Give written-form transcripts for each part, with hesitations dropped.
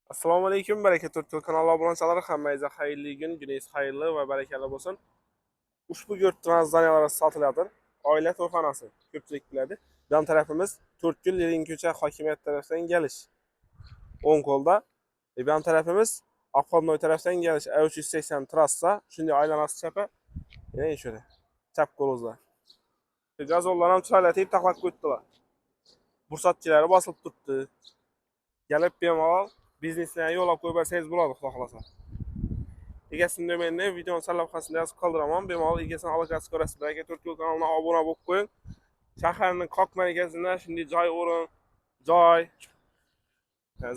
Assalomu alaykum, baraka turtdi kanal obunachilar, hammangizga xayrli kun, kuningiz xayrli va barakali bo'lsin. Ushbu yurtimiz zanalar sotiladir. Oila to'yxonasi ko'pchilik biladi. Yan tarafimiz 4 yil Yerin ko'cha hokimiyat tarafidan gelish. O'ng qo'lda. Yan tarafimiz Aqo'noy tarafidan gelish 380 trassa, shunday aylanasi chapa. Yana shuni. Chap qo'lingizda. Gazollar ham chiroylatib taqlab qo'ydilar. Bursatchilari bosilib turibdi. Gelib bemalol biznesini yo'lab qo'yib bersangiz bo'ladi, xudo xolasa. Egasini domenini videoning sarlavhasida yozib qoldiraman. Bemalol egasini alokasiya ko'rasiz. Baraka turtki kanaliga obuna bo'lib qo'ying. Shaharning qoq markazida shunday joy o'rin, joy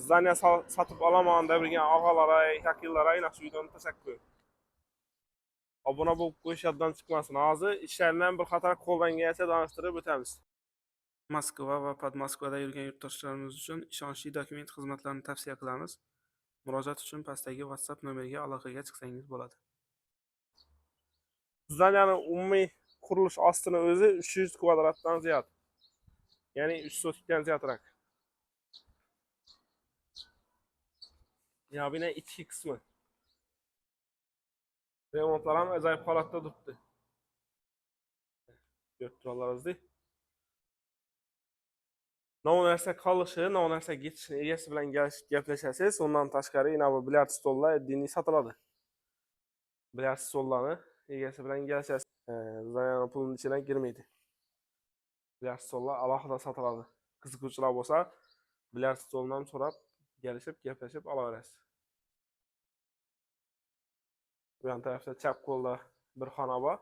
zdaniya sotib olaman deb turgan og'alar, vakillar aynan shu videoni tashakkur qo'ying. Obuna bo'lib qo'yish yoddan chiqmasin. Hozir ishlardan bir qator qo'ldan kelsa tanishtirib o'tamiz. Moskva va Podmoskvada yurgan yurtdoshlarimiz uchun ishonchli dokument xizmatlarini tavsiya qilamiz. Murojaat uchun pastdagi WhatsApp nomeriga aloqaga chiqsangiz bo'ladi. Zdaniyaning umumiy qurilish ostini o'zi 300 kvadratdan ziyod. Ya'ni 3 sotikdan ziyodroq. Bina ichki qismi. Remontlar ham ajoyib holatda turibdi. Ko'rib turibsizlar. Nov narsa qolishi, nov narsa ketishini egasi bilan gaplashasiz. Undan tashqari yana bu bilyard stollar diniy sotiladi. Bilyard stollarni egasi bilan gaplashasiz. Zdaniyaning pulining ichidan girmaydi. Bilyard stollar alohida sotiladi. Qiziquvchilar bo'lsa, bilyard stoldan so'rab, kelishib, gaplashib olaverasiz. Bu yon tarafda chap qo'lda bir xona bor.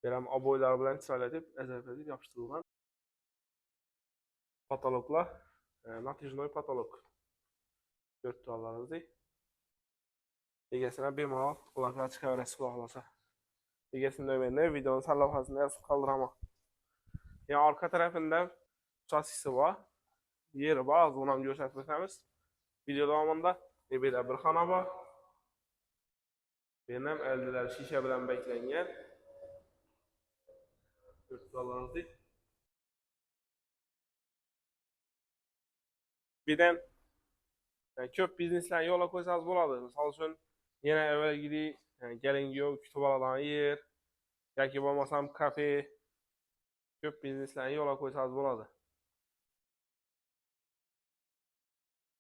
Bu ham oboylar bilan chiroylatib, ajoyib yopishtirilgan. Patologlar, natijnoy patolog. Ko'rib turibsizlar. Egasini bemalol ularga chiqaverasiz, xudo xolasa. Egasini nomeni videoning sarlavhasida yozib qoldiraman. Yani arka tarafında chasisi bor. Yeri bor, uni ham ko'rsatib o'tamiz. Video davomida bu yerda bir xona bor. Bu ham aldilar shisha bilan beklangan. Ko'rib birdan ko'p bizneslarni yo'lga qo'ysangiz bo'ladi. Misol uchun yana avvalgidek galingo kutib oladigan yer yoki bo'lmasam kafe, ko'p bizneslarni yo'lga qo'ysangiz bo'ladi.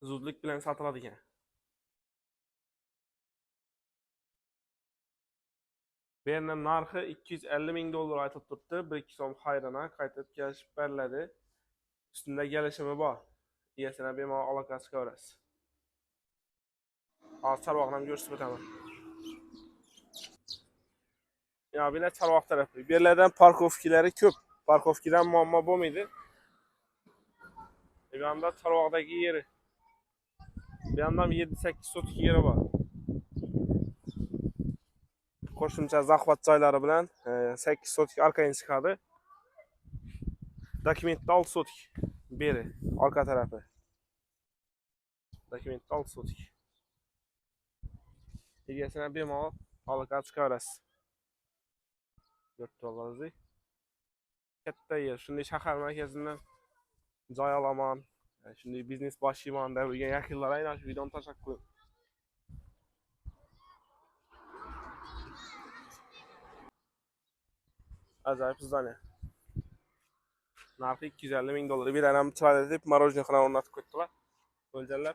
Zudlik bilan sotiladigan. Bu yerning narxi 250 ming dollar aytib turibdi. 1-2 so'm xayrina qaytib kelishib beriladi. Ustida kelishimi bor. Egasini bemalol aloqasiga ko'rasiz. Hozir charvoqni ham ko'rsatib o'taman. Ya bina charvoq tarafi. Bu yerlardan parkovkilari ko'p. Parkovkidan muammo bo'lmaydi. Bu yerda charvoqdagi yeri. Bu yerda 7-8 sotik yeri bor. Qo'shimcha zaxvat joylari bilan 8 sotik orqaga chiqadi. Dokumentda 6 sotik beri orqa tarafi. Dokumentda 6 sotik. Egasini bemalol aloqaga chiqaverasiz. Yurtdoshlar. Katta yer, shunday shahar markazidan joy olaman, shunday biznes boshlayman deb yurgan yakınlar aynan shu videoni tashlab qo'ying. Ajoyib zdaniya. Narxi 250 ming dollar. Bir adam chiroyli deb marojniy xona o'rnatib qo'ydilar. O'ljanlar